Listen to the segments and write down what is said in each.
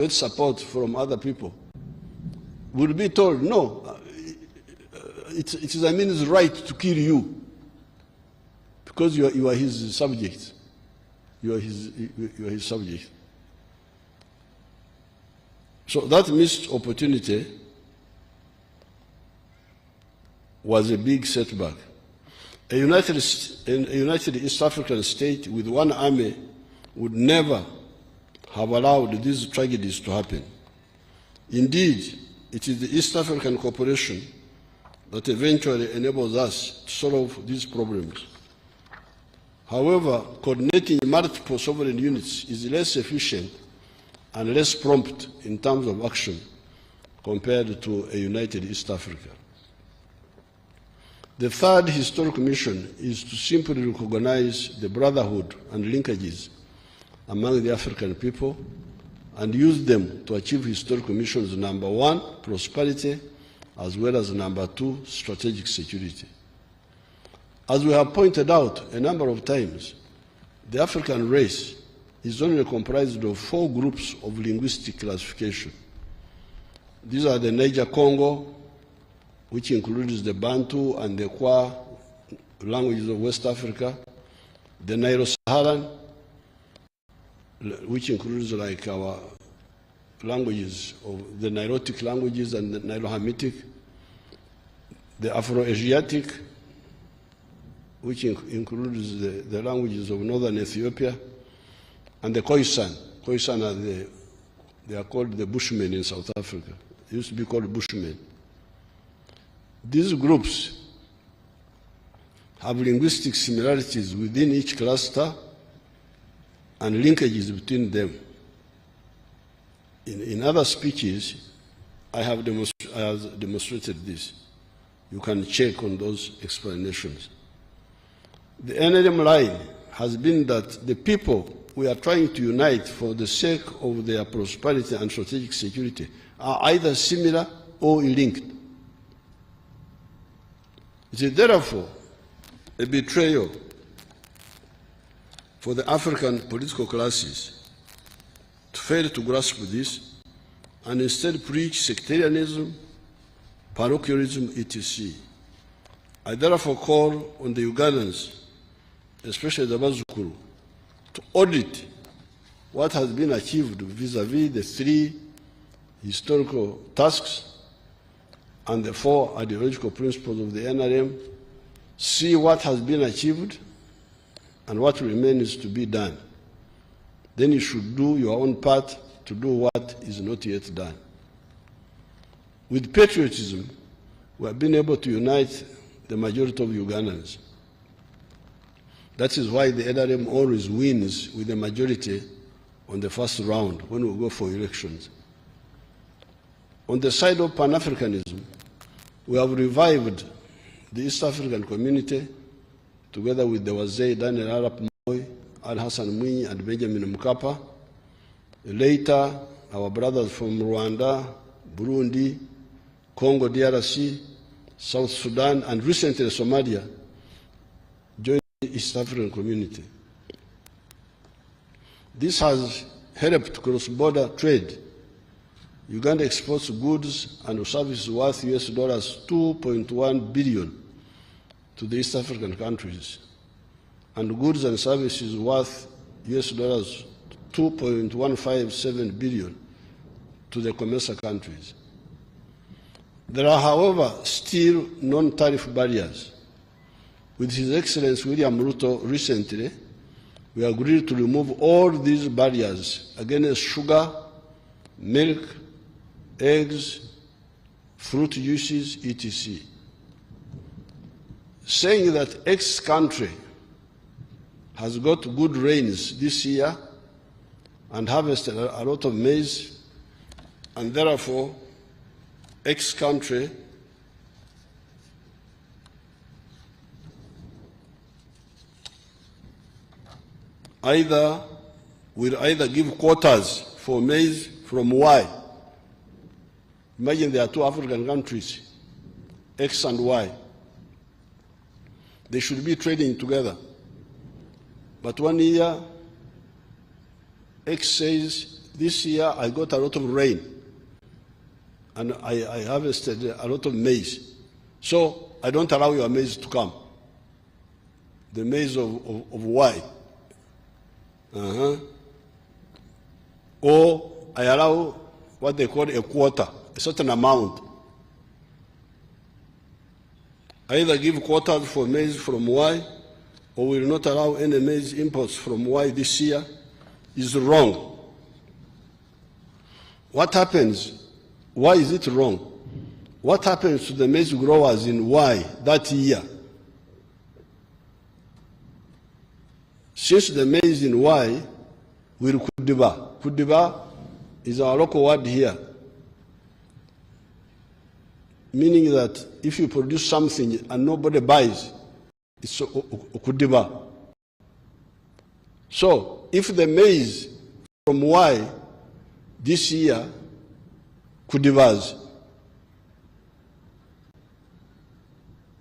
get support from other people, will be told, no, it is Amin's right to kill you because you are his subject. You are his subject. So that missed opportunity was a big setback. A united East African state with one army would never have allowed these tragedies to happen. Indeed, it is the East African cooperation that eventually enables us to solve these problems. However, coordinating multiple sovereign units is less efficient and less prompt in terms of action compared to a united East Africa. The third historical mission is to simply recognize the brotherhood and linkages among the African people and use them to achieve historical missions number 1, prosperity, as well as number 2, strategic security. As we have pointed out a number of times, the African race is only comprised of 4 groups of linguistic classification. These are the Niger-Congo, which includes the Bantu and the Kwa languages of West Africa, the Nilo-Saharan, which includes like our languages of the Nilotic languages and the Nilo-Hamitic, the Afro-Asiatic, which includes the languages of northern Ethiopia, and the Khoisan. Khoisan they are called the Bushmen in South Africa. They used to be called Bushmen. These groups have linguistic similarities within each cluster and linkages between them. In other speeches, I have demonstrated this. You can check on those explanations. The NLM line has been that the people we are trying to unite for the sake of their prosperity and strategic security are either similar or linked. It is therefore a betrayal for the African political classes to fail to grasp this and instead preach sectarianism, parochialism, etc. I therefore call on the Ugandans, especially the Bazukuru, to audit what has been achieved vis-à-vis the 3 historical tasks and the 4 ideological principles of the NRM, see what has been achieved and what remains to be done. Then you should do your own part to do what is not yet done. With patriotism, we have been able to unite the majority of Ugandans. That is why the NRM always wins with the majority on the first round when we go for elections. On the side of Pan-Africanism, we have revived the East African community together with the Wazee Daniel Arap Moi, Al Hassan Mwinyi, and Benjamin Mkapa. Later, our brothers from Rwanda, Burundi, Congo DRC, South Sudan, and recently Somalia joined the East African community. This has helped cross-border trade. Uganda exports goods and services worth US dollars 2.1 billion to the East African countries, and goods and services worth US dollars 2.157 billion to the COMESA countries. There are, however, still non-tariff barriers. With His Excellency William Ruto recently, we agreed to remove all these barriers against sugar, milk, eggs, fruit juices, etc. Saying that X country has got good rains this year and harvested a lot of maize, and therefore X country will either give quotas for maize from Y. Imagine there are 2 African countries, X and Y. They should be trading together. But one year, X says this year I got a lot of rain, and I harvested a lot of maize. So I don't allow your maize to come. The maize of Y. Or I allow what they call a quota, a certain amount. I either give quotas for maize from Y, or will not allow any maize imports from Y this year, is wrong. What happens? Why is it wrong? What happens to the maize growers in Y that year? Since the maize in Y will kudiba. Kudiba is our local word here, meaning that if you produce something and nobody buys, it's kudiba. So if the maize from Y this year kudibas,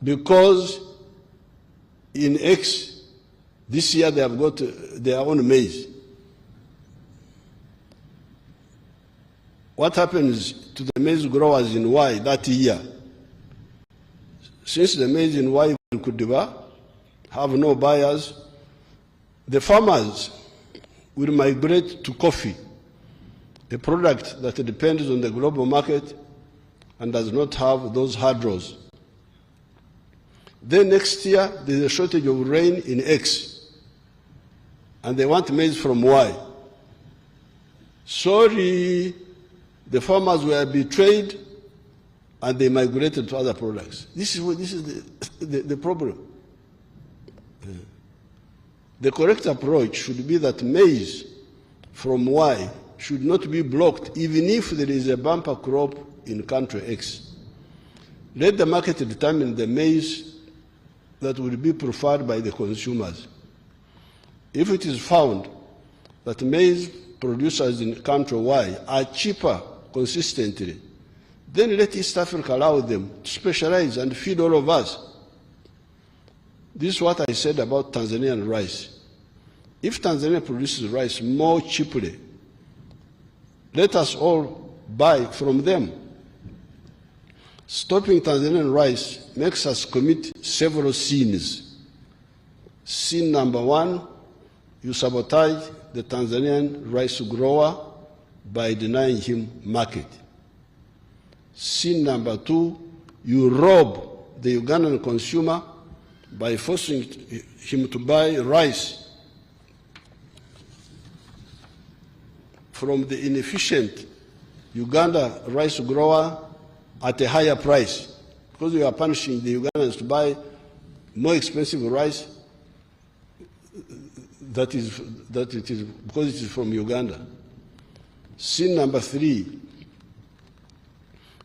because in X this year they have got their own maize. What happens to the maize growers in Y that year? Since the maize in Y will kudiba, have no buyers, the farmers will migrate to coffee, a product that depends on the global market and does not have those hurdles. Then next year, there's a shortage of rain in X, and they want maize from Y. Sorry, the farmers were betrayed, and they migrated to other products. This is the problem. The correct approach should be that maize from Y should not be blocked, even if there is a bumper crop in country X. Let the market determine the maize that will be preferred by the consumers. If it is found that maize producers in country Y are cheaper consistently, then let East Africa allow them to specialize and feed all of us. This is what I said about Tanzanian rice. If Tanzania produces rice more cheaply, let us all buy from them. Stopping Tanzanian rice makes us commit several sins. Sin number one, you sabotage the Tanzanian rice grower by denying him market. Sin number two, you rob the Ugandan consumer by forcing him to buy rice from the inefficient Uganda rice grower at a higher price, because you are punishing the Ugandans to buy more expensive rice that it is because it is from Uganda. Sin number three,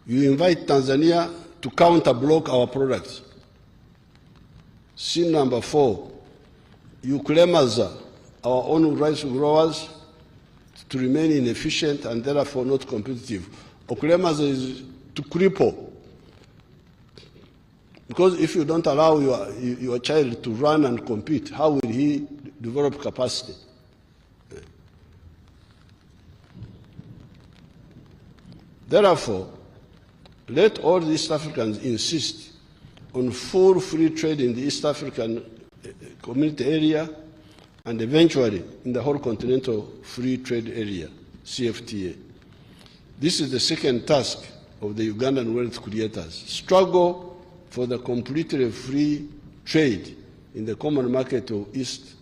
you invite Tanzania to counter-block our products. Sin number four, you claim as our own rice growers to remain inefficient and therefore not competitive. Okulemaza is to cripple. Because if you don't allow your child to run and compete, how will he develop capacity? Therefore, let all the East Africans insist on full free trade in the East African community area and eventually in the whole continental free trade area, CFTA. This is the second task of the Ugandan wealth creators. Struggle for the completely free trade in the common market of East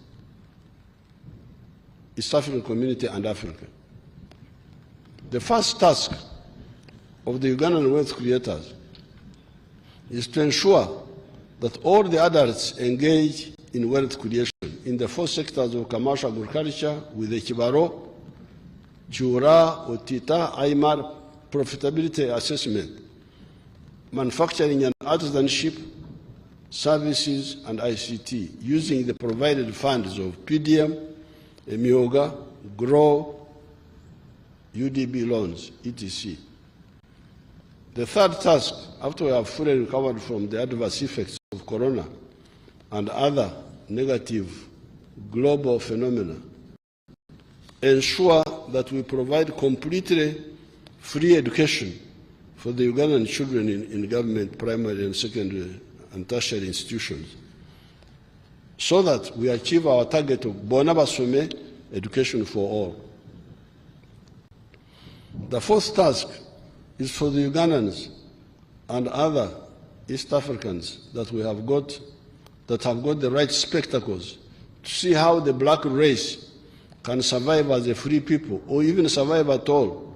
African community and Africa. The first task of the Ugandan wealth creators is to ensure that all the adults engage in wealth creation in the four sectors of commercial agriculture with the Kibaro, Chura, Otita, Aymar profitability assessment, manufacturing and artisanship, services, and ICT, using the provided funds of PDM, Emioga, GROW, UDB loans, etc. The third task, after we have fully recovered from the adverse effects of corona and other negative global phenomena, ensure that we provide completely free education for the Ugandan children in government primary and secondary and tertiary institutions, so that we achieve our target of Bona Basome, education for all. The fourth task is for the Ugandans and other East Africans that have got the right spectacles to see how the black race can survive as a free people, or even survive at all,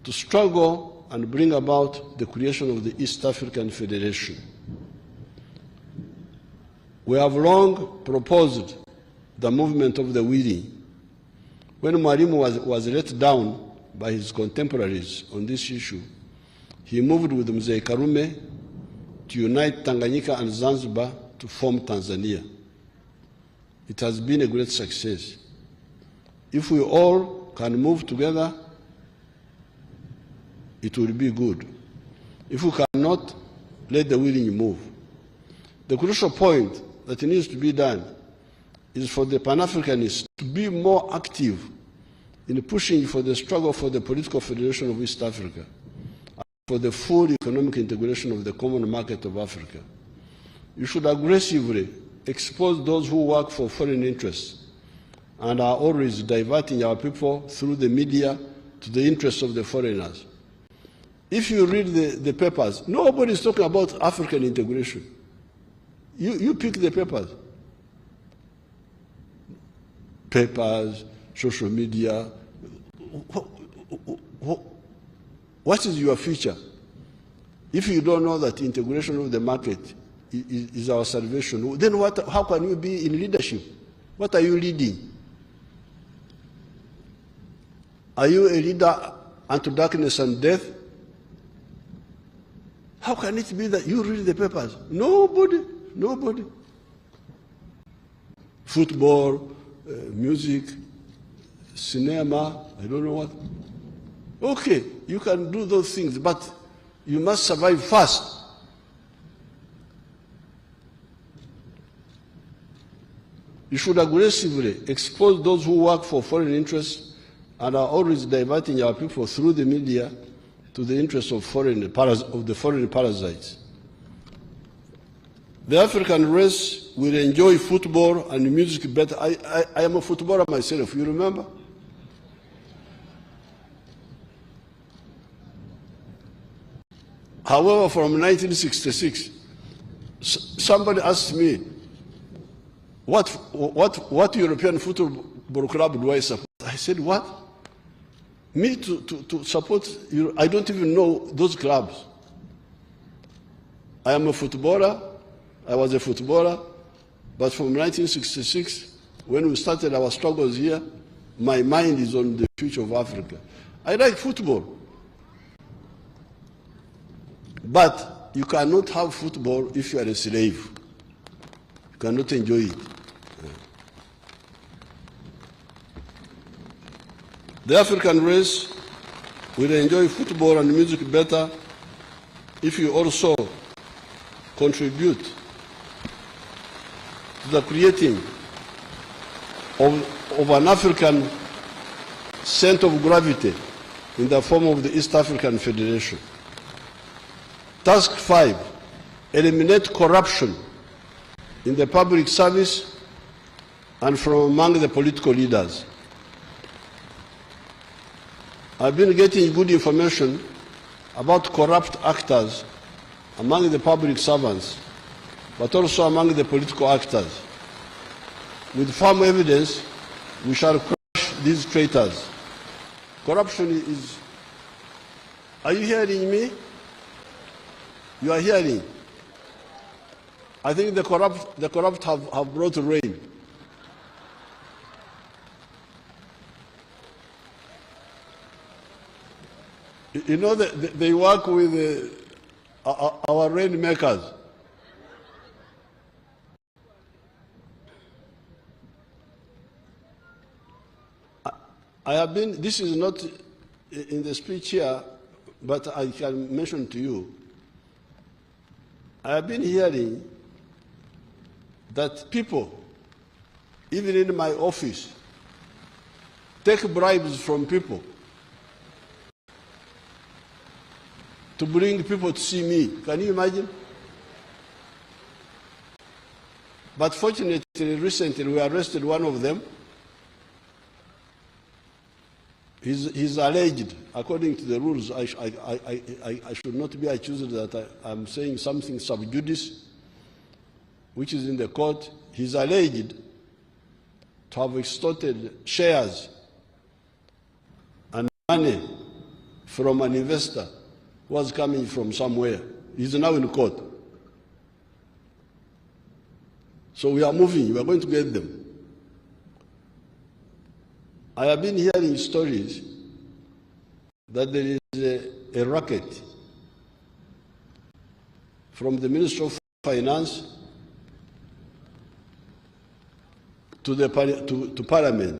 to struggle and bring about the creation of the East African Federation. We have long proposed the movement of the YOWERI. When Mwalimu was let down by his contemporaries on this issue, he moved with Mzee Karume to unite Tanganyika and Zanzibar to form Tanzania. It has been a great success. If we all can move together, it will be good. If we cannot, let the willing move. The crucial point that needs to be done is for the Pan-Africanists to be more active in pushing for the struggle for the political federation of East Africa, and for the full economic integration of the common market of Africa. You should aggressively expose those who work for foreign interests and are always diverting our people through the media to the interests of the foreigners. If you read the papers, nobody is talking about African integration. You pick the papers. Papers, social media. What is your future? If you don't know that integration of the market is our salvation, then how can you be in leadership? What are you leading? Are you a leader unto darkness and death? How can it be that you read the papers? Nobody. Football, music, cinema, I don't know what. Okay, you can do those things, but you must survive fast. You should aggressively expose those who work for foreign interests and are always diverting our people through the media to the interests of the foreign parasites. The African race will enjoy football and music better. I am a footballer myself, you remember? However, from 1966, somebody asked me, what European football club do I support? I said, what? Me to support, I don't even know those clubs. I am a footballer, I was a footballer, but from 1966, when we started our struggles here, my mind is on the future of Africa. I like football. But you cannot have football if you are a slave. You cannot enjoy it. The African race will enjoy football and music better if you also contribute to the creating of an African center of gravity in the form of the East African Federation. Task 5, eliminate corruption in the public service and from among the political leaders. I've been getting good information about corrupt actors among the public servants, but also among the political actors. With firm evidence, we shall crush these traitors. Corruption is... Are you hearing me? You are hearing. I think the corrupt have brought rain. You know, they work with our rainmakers. I have been, this is not in the speech here, but I can mention to you. I have been hearing that people, even in my office, take bribes from people to bring people to see me. Can you imagine? But fortunately, recently we arrested one of them. He's alleged, according to the rules, I should not be accused that I'm saying something sub judice, which is in the court. He's alleged to have extorted shares and money from an investor who was coming from somewhere. He's now in court. So we are moving, we are going to get them. I have been hearing stories that there is a racket from the Ministry of Finance to Parliament.